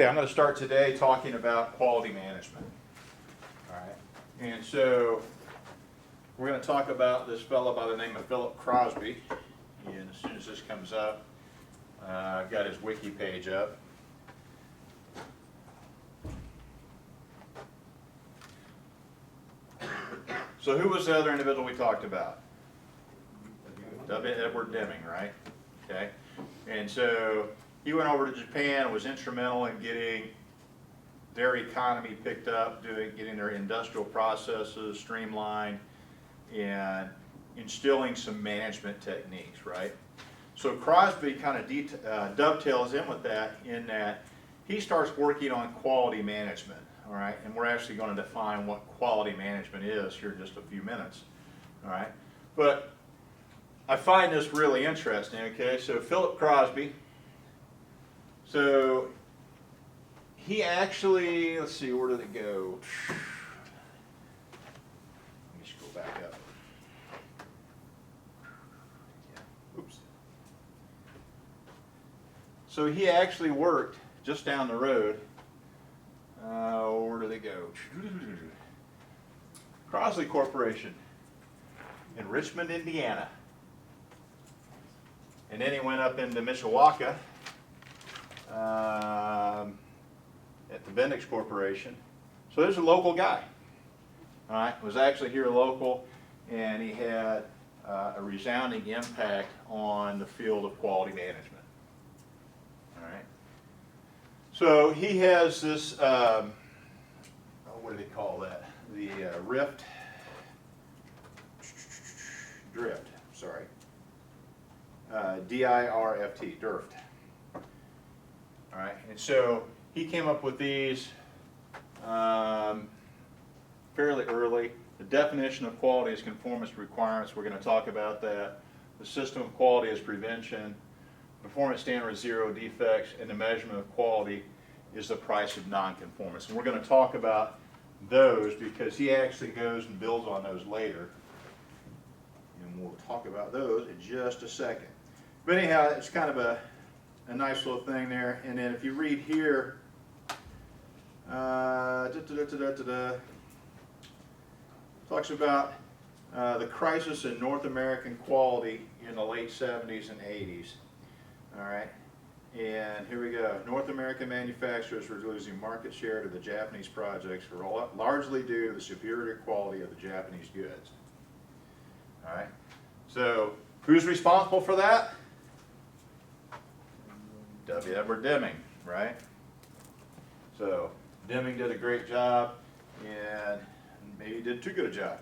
I'm going to start today talking about quality management. All right, and so we're going to talk about this fellow by the name of Philip Crosby. And as soon as this comes up, I've got his wiki page up. So who was the other individual we talked about? Edward Deming, right? Okay. And so he went over to Japan and was instrumental in getting their economy picked up, getting their industrial processes streamlined, and instilling some management techniques, right? So Crosby kind of dovetails in with that in that he starts working on quality management, all right? And we're actually going to define what quality management is here in just a few minutes, all right? But I find this really interesting, okay? So Philip Crosby, so he actually, let's see, where did it go? Let me just go back up. Yeah. Oops. So he actually worked just down the road. Where did it go? Crosby Corporation in Richmond, Indiana. And then he went up into Mishawaka at the Bendix Corporation. So there's a local guy. All right, was actually here local, and he had a resounding impact on the field of quality management. All right. So he has this, what do they call that? The drift, sorry. D-I-R-F-T, DIRFT. All right, and so he came up with these fairly early. The definition of quality is conformance to requirements. We're going to talk about that. The system of quality is prevention. Performance standard is zero defects, and the measurement of quality is the price of nonconformance. And we're going to talk about those because he actually goes and builds on those later. And we'll talk about those in just a second. But anyhow, it's kind of a nice little thing there. And then if you read here, talks about the crisis in North American quality in the late 70s and 80s. All right, and here we go. North American manufacturers were losing market share to the Japanese projects, largely due to the superior quality of the Japanese goods. All right, so who's responsible for that? W. Edward Deming, right? So Deming did a great job, and maybe did too good a job.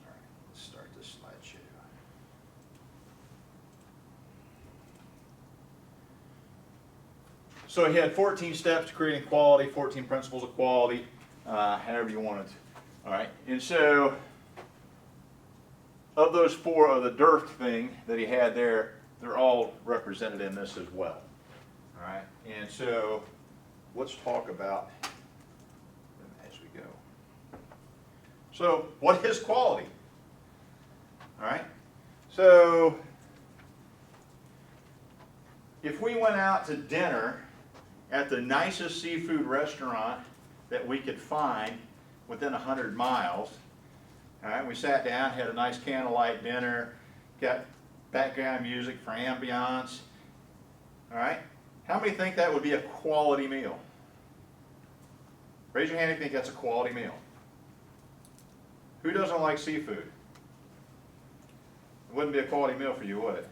All right, let's start this slideshow. So he had 14 steps to creating quality, 14 principles of quality, however you want it. All right, and so of those four of the DIRFT thing that he had there, they're all represented in this as well. All right, and so let's talk about them as we go. So what is quality? All right, so if we went out to dinner at the nicest seafood restaurant that we could find within 100 miles, all right, we sat down, had a nice candlelight dinner, got background music for ambiance, all right, how many think that would be a quality meal? Raise your hand if you think that's a quality meal. Who doesn't like seafood? It wouldn't be a quality meal for you, would it?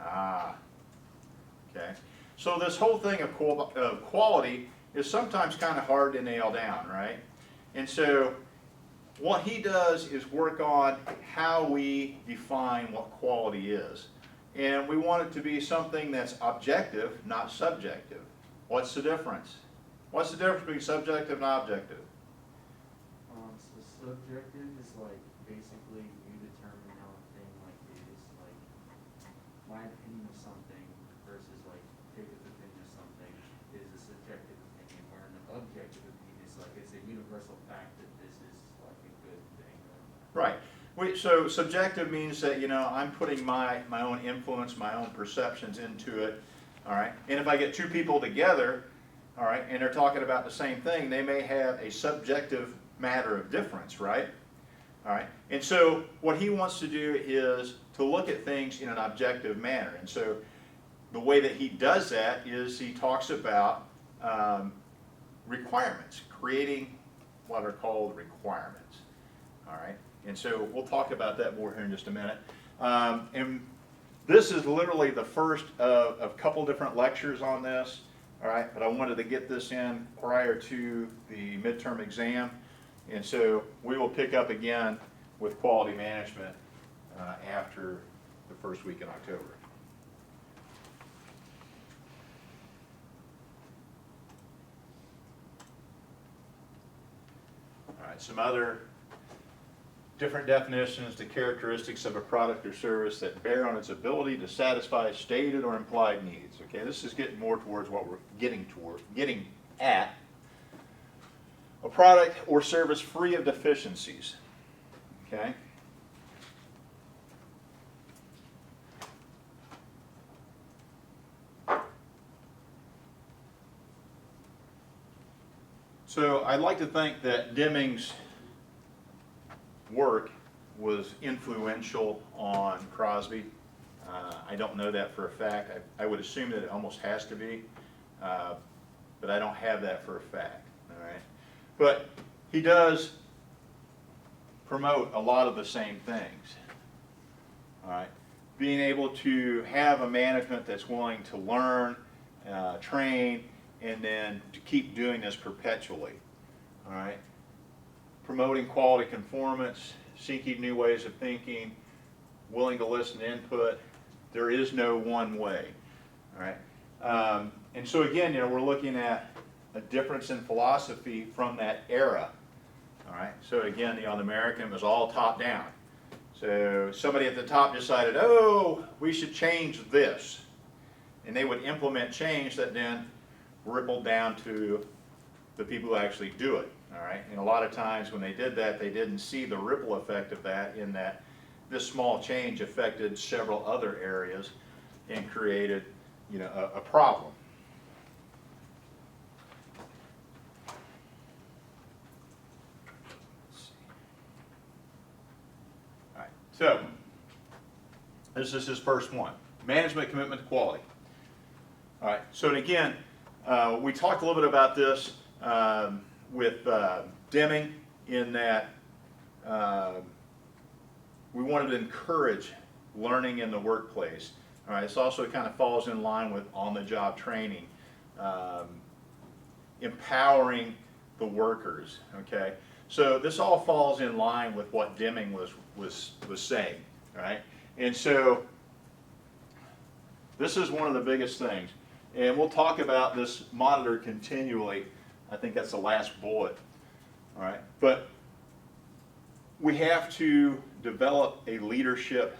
Ah, okay. So this whole thing of quality is sometimes kind of hard to nail down, right? And so what he does is work on how we define what quality is. And we want it to be something that's objective, not subjective. What's the difference? What's the difference between subjective and objective? So subjective is like basically you determine how a thing like is, like my opinion of something versus like Jacob's opinion of something is a subjective opinion, where an objective opinion is like it's a universal fact that this is like a good thing. Right. So subjective means that, you know, I'm putting my own influence, my own perceptions into it. all right? And if I get two people together, all right, and they're talking about the same thing, they may have a subjective matter of difference, right? All right, and so what he wants to do is to look at things in an objective manner. And so the way that he does that is he talks about requirements, creating what are called requirements. All right, and so we'll talk about that more here in just a minute. And this is literally the first of a couple different lectures on this. All right, but I wanted to get this in prior to the midterm exam. And so we will pick up again with quality management after the first week in October. All right, some other different definitions, the characteristics of a product or service that bear on its ability to satisfy stated or implied needs. Okay, this is getting more towards what we're getting at. A product or service free of deficiencies. Okay? So I'd like to think that Deming's work was influential on Crosby. I don't know that for a fact. I would assume that it almost has to be, but I don't have that for a fact. All right? But he does promote a lot of the same things. All right, being able to have a management that's willing to learn, train, and then to keep doing this perpetually. All right, promoting quality conformance, seeking new ways of thinking, willing to listen to input. There is no one way. All right, and so again, we're looking at a difference in philosophy from that era. All right, so again, the American was all top down. So somebody at the top decided, oh, we should change this. And they would implement change that then rippled down to the people who actually do it. All right, and a lot of times when they did that, they didn't see the ripple effect of that, in that this small change affected several other areas and created, a problem. So, this is his first one, management commitment to quality. All right, so and again, we talked a little bit about this with Deming, in that we wanted to encourage learning in the workplace. All right, this also kind of falls in line with on-the-job training, empowering the workers, okay? So this all falls in line with what Deming was saying, right? And so this is one of the biggest things. And we'll talk about this monitor continually. I think that's the last bullet, all right? But we have to develop a leadership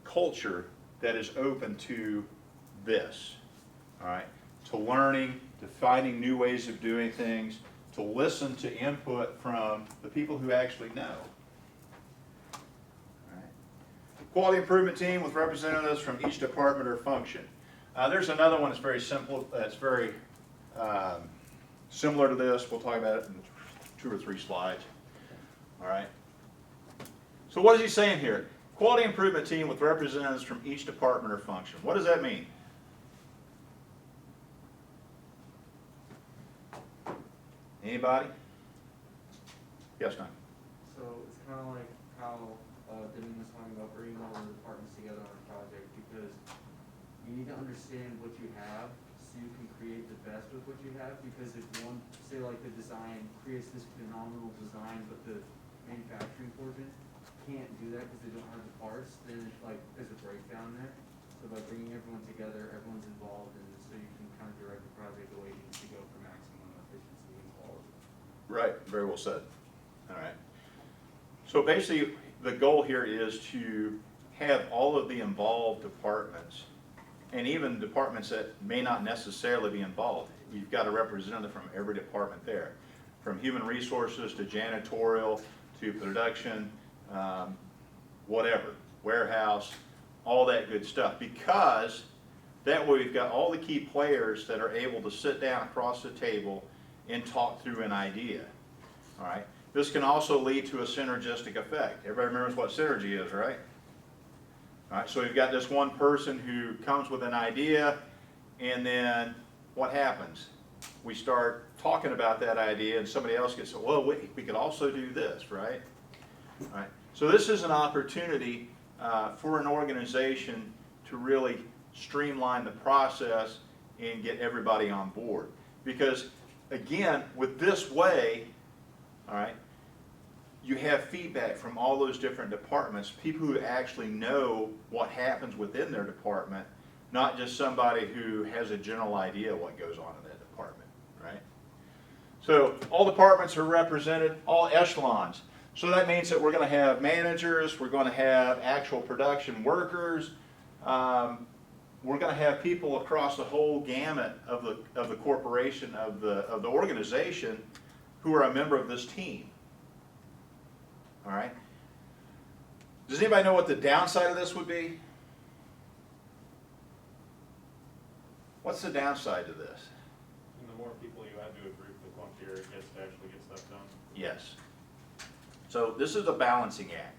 culture that is open to this, all right? To learning, to finding new ways of doing things, to listen to input from the people who actually know. All right. Quality improvement team with representatives from each department or function. There's another one that's very simple, that's very similar to this. We'll talk about it in 2 or 3 slides. All right. So what is he saying here? Quality improvement team with representatives from each department or function. What does that mean? Anybody? Yes, no. So it's kind of like how Deming was talking about bringing all the departments together on a project, because you need to understand what you have so you can create the best with what you have. Because if one, say like the design creates this phenomenal design, but the manufacturing portion can't do that because they don't have the parts, then there's a breakdown there. So by bringing everyone together, everyone's involved, and so you can kind of direct the project the way it needs to go for maximum efficiency and quality. Right, very well said. All right. So basically, the goal here is to have all of the involved departments, and even departments that may not necessarily be involved. You've got a representative from every department there, from human resources to janitorial to production, whatever, warehouse, all that good stuff, because that way we've got all the key players that are able to sit down across the table and talk through an idea. All right. This can also lead to a synergistic effect. Everybody remembers what synergy is, right? All right, so we've got this one person who comes with an idea, and then what happens? We start talking about that idea, and somebody else gets, well, we could also do this, right? All right. So this is an opportunity for an organization to really streamline the process and get everybody on board. Because again, with this way, all right, you have feedback from all those different departments, people who actually know what happens within their department, not just somebody who has a general idea of what goes on in that department, right? So all departments are represented, all echelons. So that means that we're going to have managers, we're going to have actual production workers, we're going to have people across the whole gamut of the corporation, of the organization, who are a member of this team. All right. Does anybody know what the downside of this would be? What's the downside to this? And the more people you add to a group, the clunkier it gets to actually get stuff done. Yes. So this is a balancing act.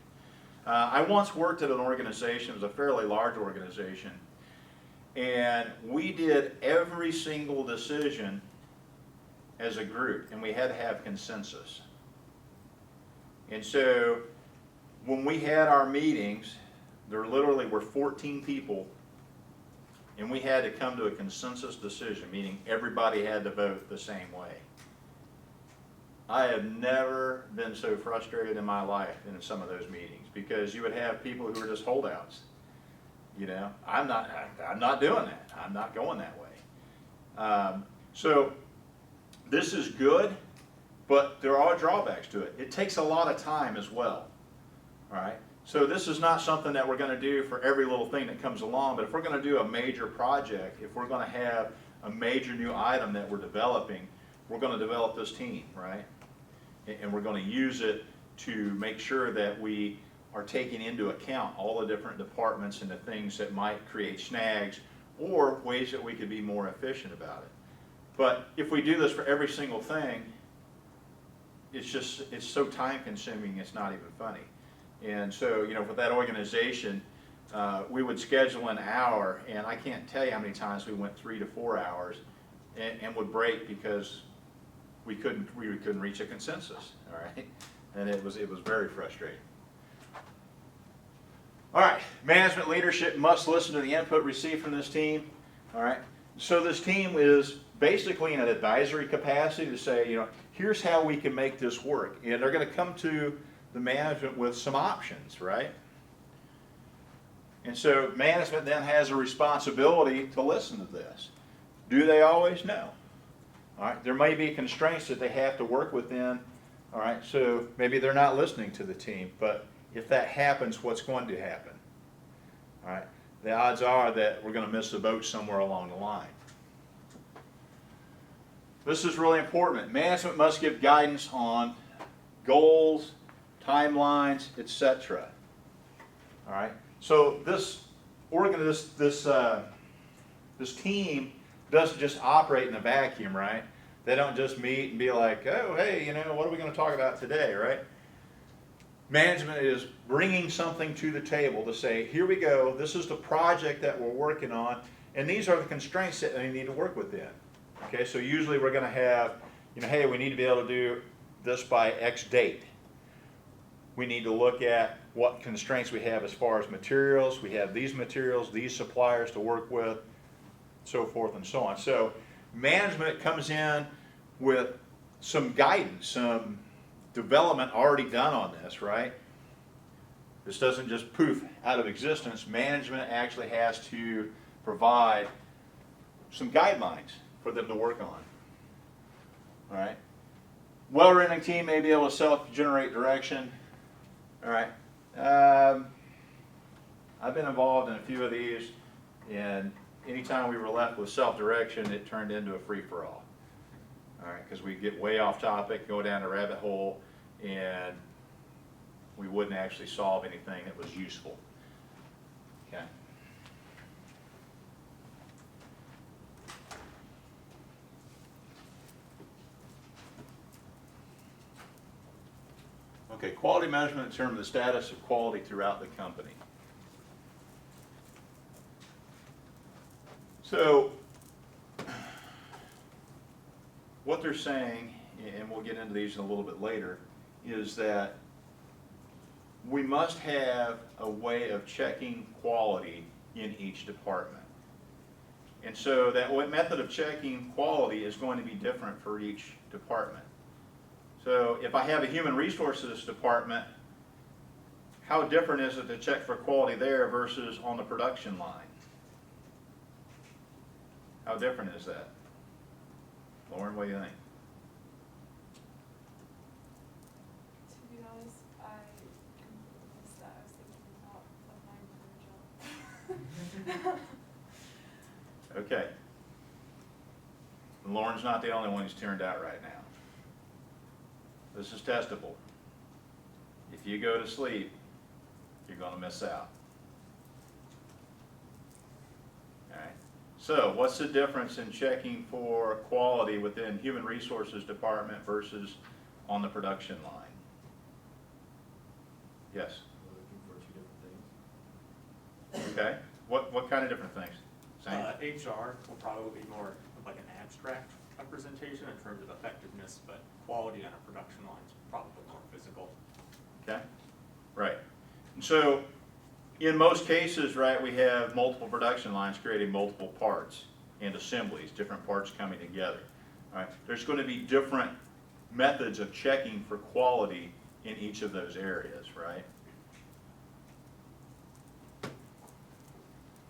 I once worked at an organization, it was a fairly large organization, and we did every single decision as a group, and we had to have consensus. And so when we had our meetings, there literally were 14 people, and we had to come to a consensus decision, meaning everybody had to vote the same way. I have never been so frustrated in my life in some of those meetings, because you would have people who were just holdouts. You know, I'm not doing that. I'm not going that way. So this is good, but there are drawbacks to it. It takes a lot of time as well. All right. So this is not something that we're going to do for every little thing that comes along, but if we're going to do a major project, if we're going to have a major new item that we're developing, we're going to develop this team, right? And we're going to use it to make sure that we are taking into account all the different departments and the things that might create snags or ways that we could be more efficient about it. But if we do this for every single thing, it's so time consuming, it's not even funny. And so, you know, with that organization, we would schedule an hour, and I can't tell you how many times we went 3 to 4 hours and would break because we couldn't reach a consensus, all right? And it was very frustrating. All right, management leadership must listen to the input received from this team, all right? So this team is basically in an advisory capacity to say, you know, here's how we can make this work. And they're going to come to the management with some options, right? And so management then has a responsibility to listen to this. Do they always? No. All right, there may be constraints that they have to work within. All right, so maybe they're not listening to the team, but if that happens, what's going to happen? All right, the odds are that we're going to miss the boat somewhere along the line. This is really important. Management must give guidance on goals, timelines, etc. All right, so this team doesn't just operate in a vacuum, right? They don't just meet and be like, oh, hey, you know, what are we going to talk about today, right? Management is bringing something to the table to say, here we go, this is the project that we're working on, and these are the constraints that they need to work within. Okay, so usually we're going to have, you know, hey, we need to be able to do this by X date. We need to look at what constraints we have as far as materials. We have these materials, these suppliers to work with, so forth and so on. So management comes in with some guidance, some development already done on this, right? This doesn't just poof out of existence. Management actually has to provide some guidelines for them to work on. All right. Well-running team may be able to self-generate direction. All right. I've been involved in a few of these, and anytime we were left with self-direction, it turned into a free-for-all. All right, because we'd get way off topic, go down a rabbit hole, and we wouldn't actually solve anything that was useful. Okay. Okay, quality management determines the status of quality throughout the company. So, what they're saying, and we'll get into these a little bit later, is that we must have a way of checking quality in each department. And so that method of checking quality is going to be different for each department. So if I have a human resources department, how different is it to check for quality there versus on the production line? How different is that? Lauren, what do you think? To be honest, I missed that. I was thinking about applying for a job. Okay. Lauren's not the only one who's turned out right now. This is testable. If you go to sleep, you're going to miss out. All right. So, what's the difference in checking for quality within Human Resources Department versus on the production line? Yes. We're looking for two different things. Okay. What kind of different things? Same? HR will probably be more of like an abstract representation in terms of effectiveness, but quality on a production line is probably more physical. Okay, right. And so, in most cases, right, we have multiple production lines creating multiple parts and assemblies, different parts coming together. All right, there's going to be different methods of checking for quality in each of those areas, right?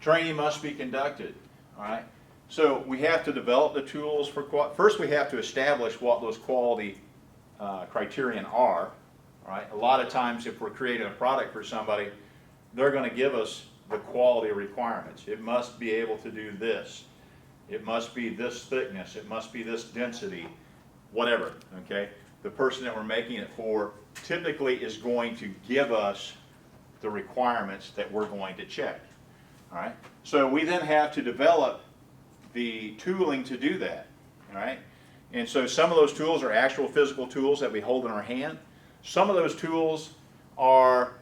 Training must be conducted, all right? So we have to develop the tools for quality. First, we have to establish what those quality criterion are, all right? A lot of times if we're creating a product for somebody, they're going to give us the quality requirements. It must be able to do this. It must be this thickness. It must be this density, whatever, okay? The person that we're making it for typically is going to give us the requirements that we're going to check, all right? So we then have to develop the tooling to do that, all right? And so some of those tools are actual physical tools that we hold in our hand. Some of those tools are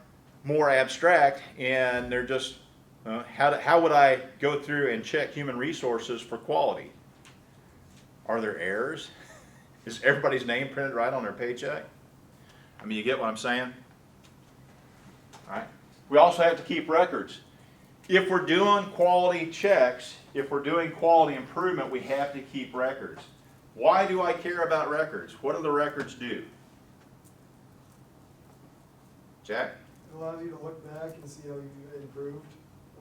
more abstract, and they're just, how would I go through and check human resources for quality? Are there errors? Is everybody's name printed right on their paycheck? I mean, you get what I'm saying? All right. We also have to keep records. If we're doing quality checks, if we're doing quality improvement, we have to keep records. Why do I care about records? What do the records do? Jack? It allows you to look back and see how you improved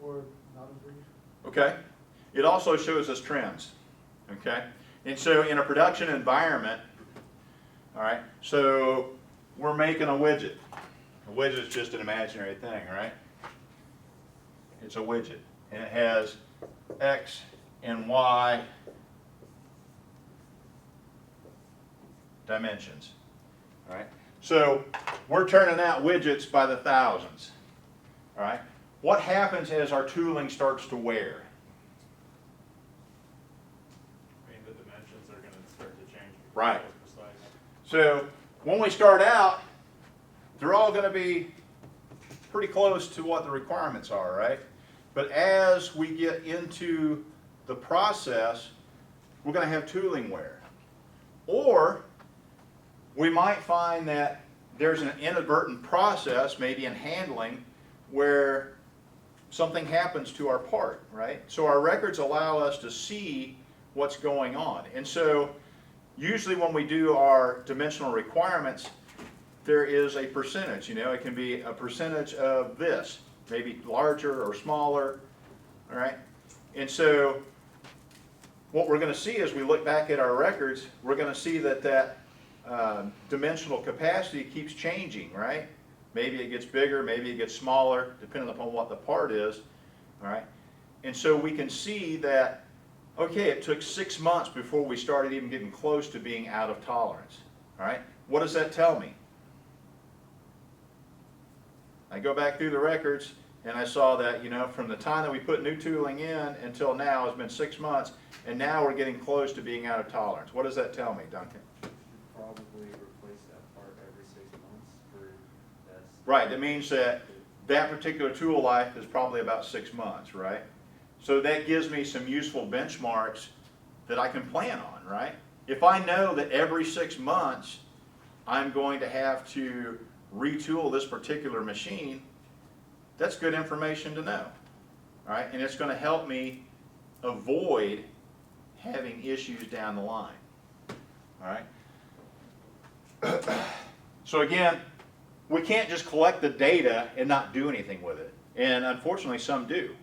or not improved. Okay. It also shows us trends. Okay. And so in a production environment, all right, so we're making a widget. A widget is just an imaginary thing, right? It's a widget. And it has X and Y dimensions. All right. So we're turning out widgets by the thousands. All right. What happens as our tooling starts to wear? I mean, the dimensions are gonna start to change. Right. More precise. So when we start out, they're all going to be pretty close to what the requirements are, right? But as we get into the process, we're going to have tooling wear. Or we might find that there's an inadvertent process, maybe in handling, where something happens to our part, right? So our records allow us to see what's going on. And so usually when we do our dimensional requirements, there is a percentage, it can be a percentage of this, maybe larger or smaller, all right? And so what we're going to see as we look back at our records, we're going to see that dimensional capacity keeps changing, right? Maybe it gets bigger, maybe it gets smaller, depending upon what the part is, all right? And so we can see that, okay, it took 6 months before we started even getting close to being out of tolerance, all right? What does that tell me? I go back through the records, and I saw that, you know, from the time that we put new tooling in until now, it's been 6 months, and now we're getting close to being out of tolerance. What does that tell me, Duncan? You should probably replace that part every 6 months for, that's. Right, that means that that particular tool life is probably about 6 months, right? So that gives me some useful benchmarks that I can plan on, right? If I know that every 6 months I'm going to have to retool this particular machine, that's good information to know, all right? And it's going to help me avoid having issues down the line, all right? So again, we can't just collect the data and not do anything with it. And unfortunately, some do,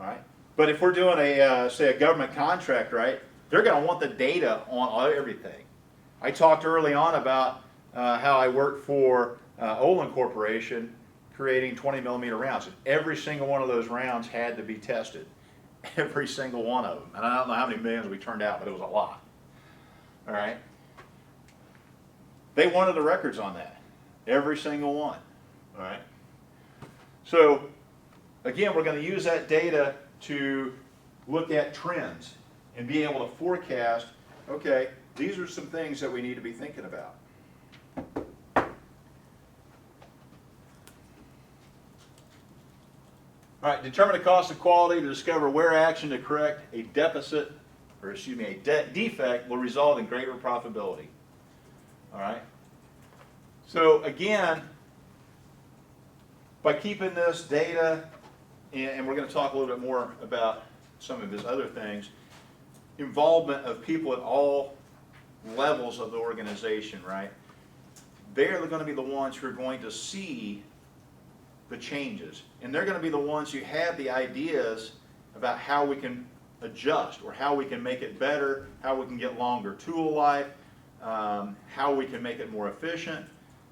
all right? But if we're doing a, say, a government contract, right, they're going to want the data on everything. I talked early on about how I worked for Olin Corporation creating 20 millimeter rounds. And every single one of those rounds had to be tested. Every single one of them. And I don't know how many millions we turned out, but it was a lot. All right? They wanted the records on that. Every single one. All right? So, again, we're going to use that data to look at trends and be able to forecast, okay, these are some things that we need to be thinking about. All right, determine the cost of quality to discover where action to correct a deficit, or excuse me, a defect will result in greater profitability. All right? So again, by keeping this data, and we're going to talk a little bit more about some of his other things, involvement of people at all levels of the organization, right? They're going to be the ones who are going to see the changes. And they're going to be the ones who have the ideas about how we can adjust or how we can make it better, how we can get longer tool life, how we can make it more efficient.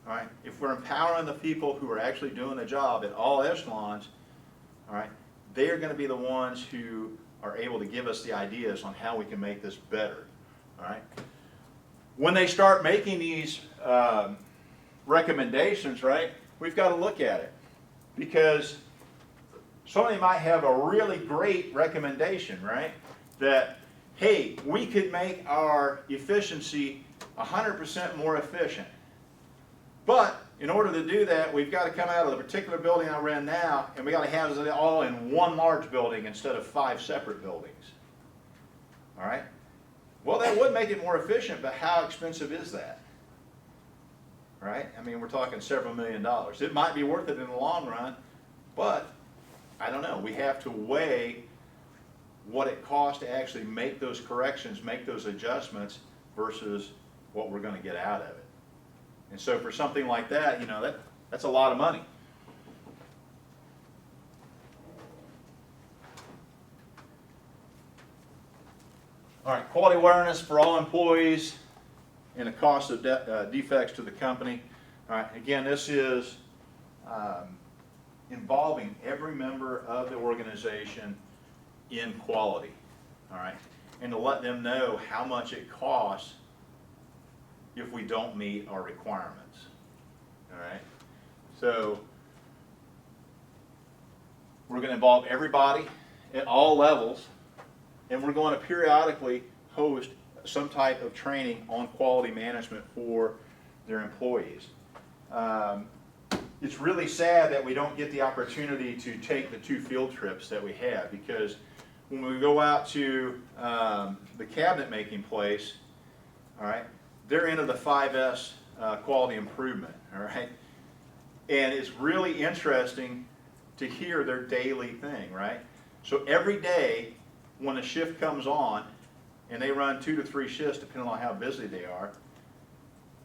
All right? If we're empowering the people who are actually doing the job at all echelons, all right, they're going to be the ones who are able to give us the ideas on how we can make this better. All right? When they start making these recommendations, right, we've got to look at it. Because somebody might have a really great recommendation, right? That, hey, we could make our efficiency 100% more efficient. But in order to do that, we've got to come out of the particular building I'm in now, and we got to have it all in one large building instead of 5 separate buildings. All right? Well, that would make it more efficient, but how expensive is that? Right? I mean, we're talking several $1 million. It might be worth it in the long run, but I don't know. We have to weigh what it costs to actually make those corrections, make those adjustments versus what we're going to get out of it. And so for something like that, you know, that's a lot of money. All right, quality awareness for all employees and the cost of defects to the company. All right, again, this is involving every member of the organization in quality. All right, and to let them know how much it costs if we don't meet our requirements. All right, so we're going to involve everybody at all levels, and we're going to periodically host some type of training on quality management for their employees. It's really sad that we don't get the opportunity to take the 2 field trips that we have, because when we go out to the cabinet making place, all right, they're into the 5S quality improvement, all right? And it's really interesting to hear their daily thing, right? So every day when a shift comes on, and they run 2 to 3 shifts depending on how busy they are,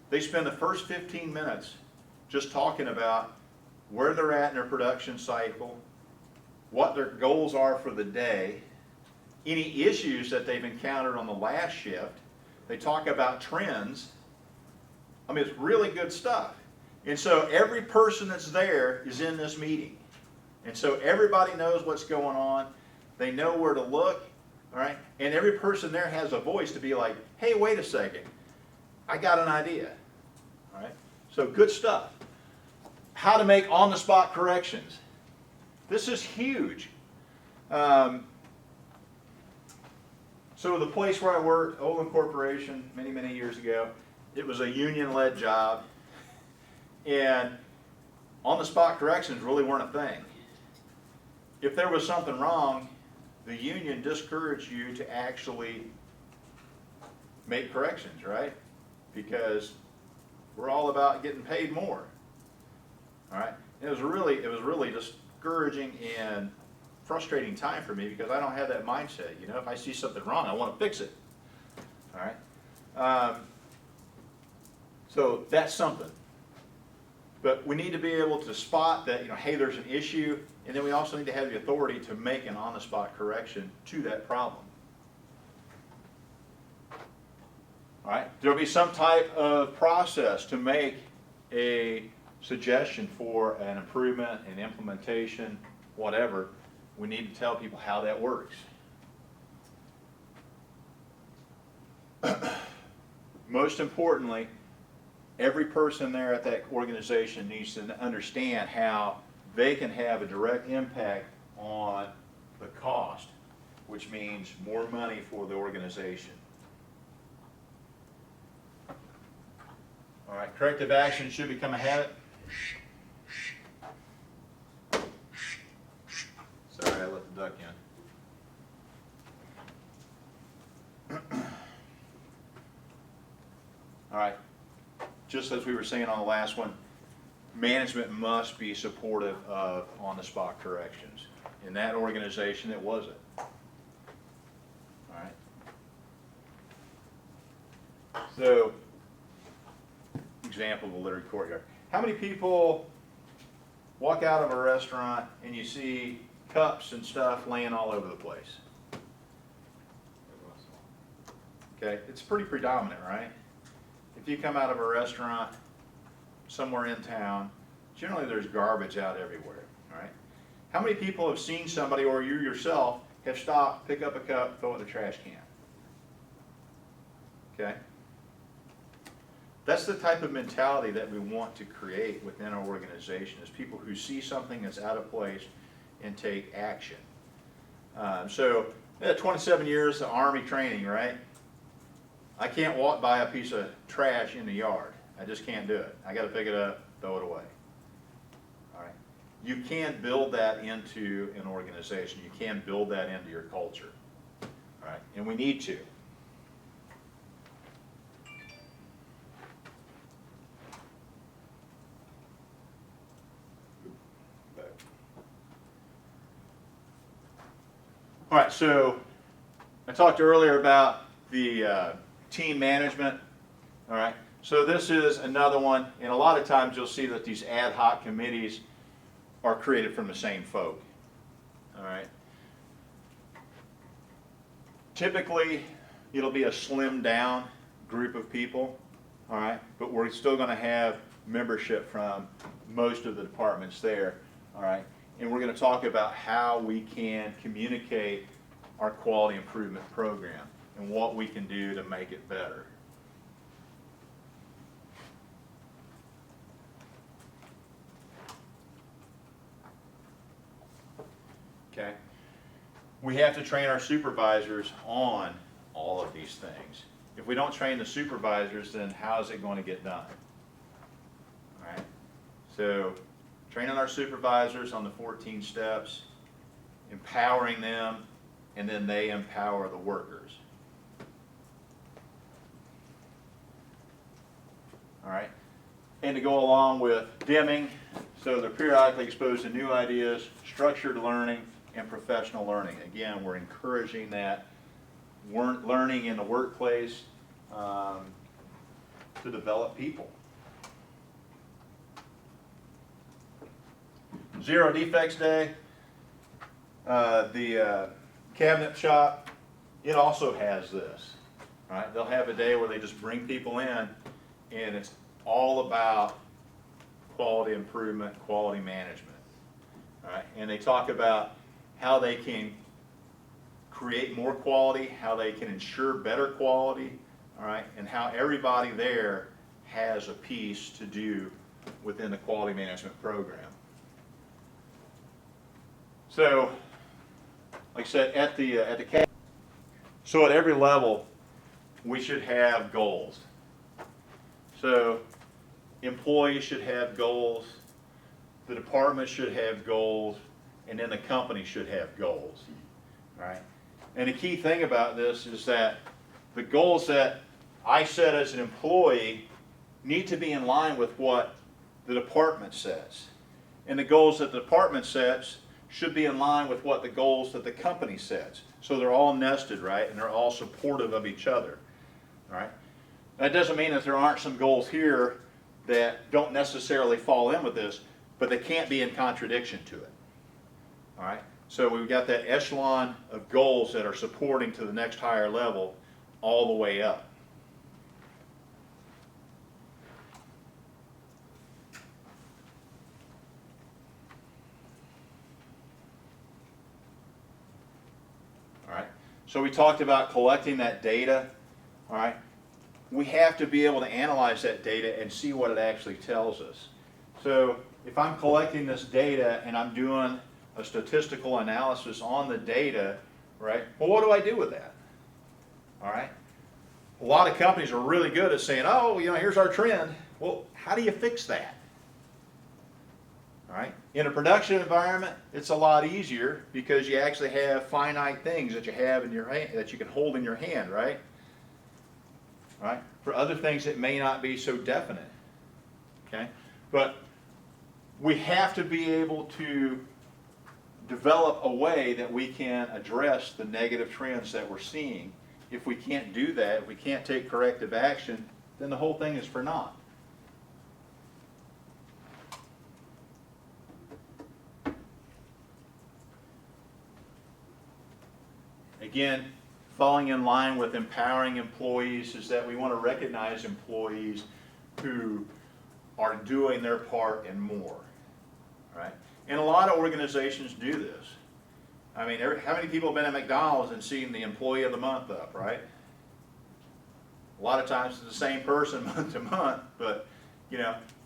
they spend the first 15 minutes just talking about where they're at in their production cycle, what their goals are for the day, any issues that they've encountered on the last shift. They talk about trends. I mean, it's really good stuff. And so every person that's there is in this meeting. And so everybody knows what's going on. They know where to look. All right, and every person there has a voice to be like, hey, wait a second, I got an idea. All right, so good stuff. How to make on-the-spot corrections. This is huge. So the place where I worked, Olin Corporation, many, many years ago, it was a union-led job, and on-the-spot corrections really weren't a thing. If there was something wrong, the union discouraged you to actually make corrections, right? Because we're all about getting paid more. All right? It was really discouraging and frustrating time for me because I don't have that mindset. You know, if I see something wrong, I want to fix it. All right? So that's something. But we need to be able to spot that, you know, hey, there's an issue, and then we also need to have the authority to make an on-the-spot correction to that problem. All right? There'll be some type of process to make a suggestion for an improvement, an implementation, whatever. We need to tell people how that works. Most importantly, every person there at that organization needs to understand how they can have a direct impact on the cost, which means more money for the organization. All right, corrective action should become a habit. Sorry, I let the duck in. All right, just as we were saying on the last one, management must be supportive of on-the-spot corrections. In that organization, it wasn't. All right. So, example of a littered courtyard. How many people walk out of a restaurant and you see cups and stuff laying all over the place? Okay, it's pretty predominant, right? If you come out of a restaurant somewhere in town, generally there's garbage out everywhere, right? How many people have seen somebody, or you yourself, have stopped, pick up a cup, throw it in the trash can? Okay? That's the type of mentality that we want to create within our organization, is people who see something that's out of place and take action. So, 27 years of Army training, right? I can't walk by a piece of trash in the yard. I just can't do it. I got to pick it up, throw it away. All right. You can build that into an organization. You can build that into your culture. All right. And we need to. All right. So I talked earlier about the team management. All right. So this is another one, and a lot of times you'll see that these ad hoc committees are created from the same folk. All right. Typically, it'll be a slimmed down group of people. All right. But we're still going to have membership from most of the departments there. All right. And we're going to talk about how we can communicate our quality improvement program and what we can do to make it better. Okay. We have to train our supervisors on all of these things. If we don't train the supervisors, then how is it going to get done? All right. So, training our supervisors on the 14 steps, empowering them, and then they empower the workers. All right. And to go along with dimming, so they're periodically exposed to new ideas, structured learning, and professional learning. Again, we're encouraging that learning in the workplace to develop people. Zero Defects Day, the cabinet shop, it also has this. Right? They'll have a day where they just bring people in, and it's all about quality improvement, quality management. All right? And they talk about how they can create more quality, how they can ensure better quality, all right, and how everybody there has a piece to do within the quality management program. So, like I said, so at every level, we should have goals. So, employees should have goals, the department should have goals, and then the company should have goals, right? And the key thing about this is that the goals that I set as an employee need to be in line with what the department sets. And the goals that the department sets should be in line with what the goals that the company sets. So they're all nested, right? And they're all supportive of each other, right? That doesn't mean that there aren't some goals here that don't necessarily fall in with this, but they can't be in contradiction to it, all right? So we've got that echelon of goals that are supporting to the next higher level all the way up. All right, so we talked about collecting that data, all right? We have to be able to analyze that data and see what it actually tells us. So if I'm collecting this data and I'm doing a statistical analysis on the data, right? Well, what do I do with that? All right. A lot of companies are really good at saying, oh, here's our trend. Well, how do you fix that? All right. In a production environment, it's a lot easier because you actually have finite things that you have in your hand, that you can hold in your hand, right? All right. For other things, it may not be so definite. Okay. But we have to be able to develop a way that we can address the negative trends that we're seeing. If we can't do that, if we can't take corrective action, then the whole thing is for naught. Again, falling in line with empowering employees is that we want to recognize employees who are doing their part and more, right? And a lot of organizations do this. I mean, how many people have been at McDonald's and seen the Employee of the Month up, right? A lot of times it's the same person month to month, but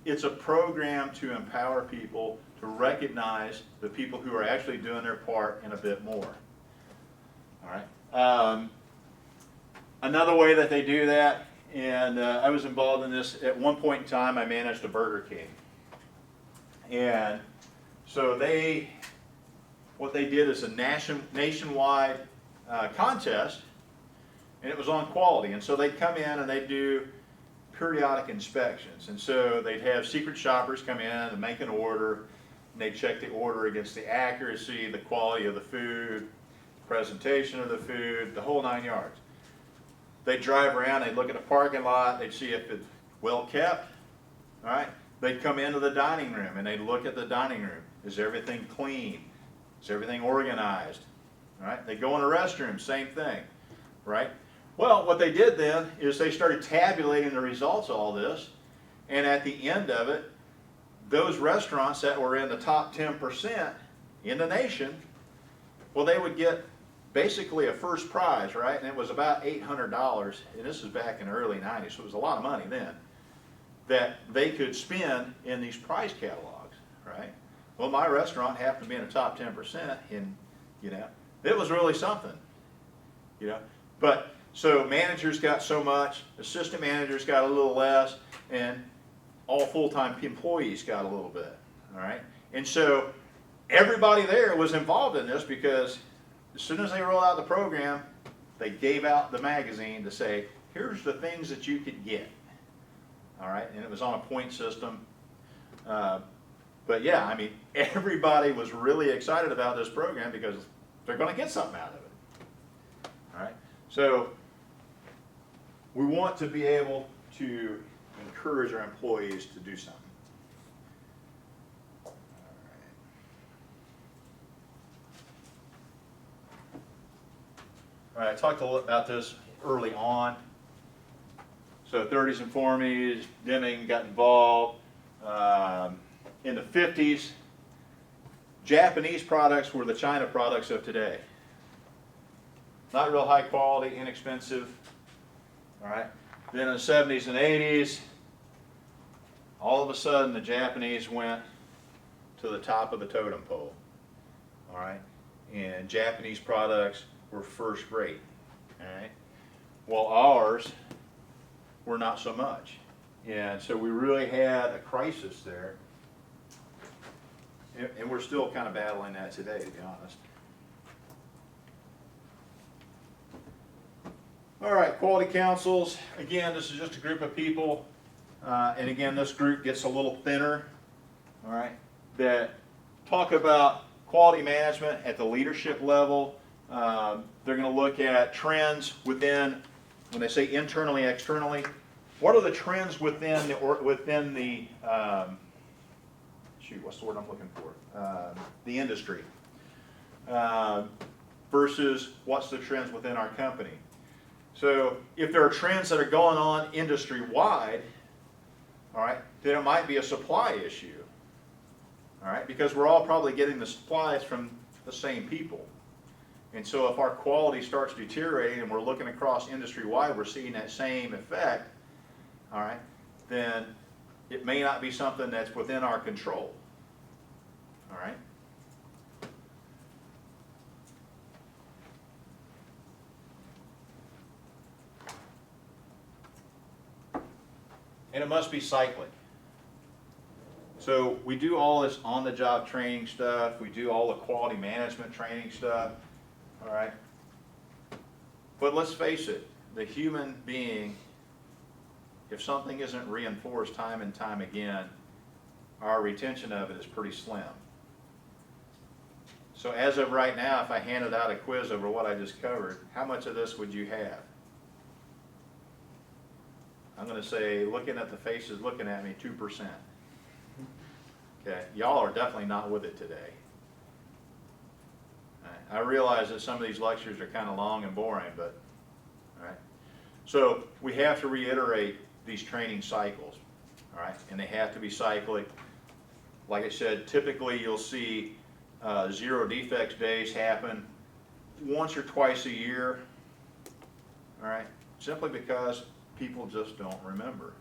it's a program to empower people to recognize the people who are actually doing their part and a bit more. All right. Another way that they do that, and I was involved in this at one point in time. I managed a Burger King, and so what they did is a nationwide contest, and it was on quality. And so they'd come in and they'd do periodic inspections. And so they'd have secret shoppers come in and make an order, and they'd check the order against the accuracy, the quality of the food, presentation of the food, the whole 9 yards. They'd drive around, they'd look at the parking lot, they'd see if it's well kept, all right? They'd come into the dining room and they'd look at the dining room. Is everything clean? Is everything organized? All right? They go in the restroom, same thing, right? Well, what they did then is they started tabulating the results of all this, and at the end of it, those restaurants that were in the top 10% in the nation, well, they would get basically a first prize, right? And it was about $800, and this is back in the early 90s, so it was a lot of money then, that they could spend in these prize catalogs, right? Well, my restaurant happened to be in the top 10%, and, it was really something, But, so managers got so much, assistant managers got a little less, and all full-time employees got a little bit, all right? And so everybody there was involved in this because as soon as they rolled out the program, they gave out the magazine to say, here's the things that you could get, all right? And it was on a point system. But yeah, I mean, everybody was really excited about this program because they're going to get something out of it, all right? So we want to be able to encourage our employees to do something. All right, I talked a little about this early on. So 30s and 40s, Deming got involved. In the 50s, Japanese products were the China products of today. Not real high quality, inexpensive. All right. Then in the 70s and 80s, all of a sudden the Japanese went to the top of the totem pole. all right? And Japanese products were first rate, all right? Well, ours were not so much. And so we really had a crisis there. And we're still kind of battling that today, to be honest. All right, quality councils. Again, this is just a group of people. And again, this group gets a little thinner, all right, that talk about quality management at the leadership level. They're going to look at trends within, when they say internally, externally, what are the trends within the, what's the word I'm looking for? The industry. Versus what's the trends within our company. So if there are trends that are going on industry-wide, all right, then it might be a supply issue. All right, because we're all probably getting the supplies from the same people. And so if our quality starts deteriorating and we're looking across industry-wide, we're seeing that same effect, all right, then it may not be something that's within our control. All right? And it must be cyclic. So we do all this on-the-job training stuff. We do all the quality management training stuff. All right? But let's face it, the human being, if something isn't reinforced time and time again, our retention of it is pretty slim. So as of right now, if I handed out a quiz over what I just covered, how much of this would you have? I'm going to say, looking at the faces looking at me, 2%. Okay, y'all are definitely not with it today. All right. I realize that some of these lectures are kind of long and boring, but all right. So we have to reiterate these training cycles, all right, and they have to be cyclic. Like I said, typically you'll see 0 defects days happen once or twice a year, all right, simply because people just don't remember.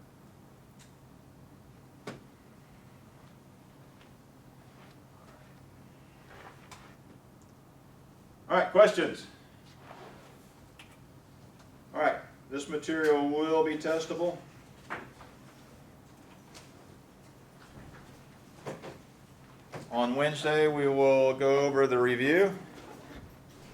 All right, questions? All right, this material will be testable. On Wednesday, we will go over the review.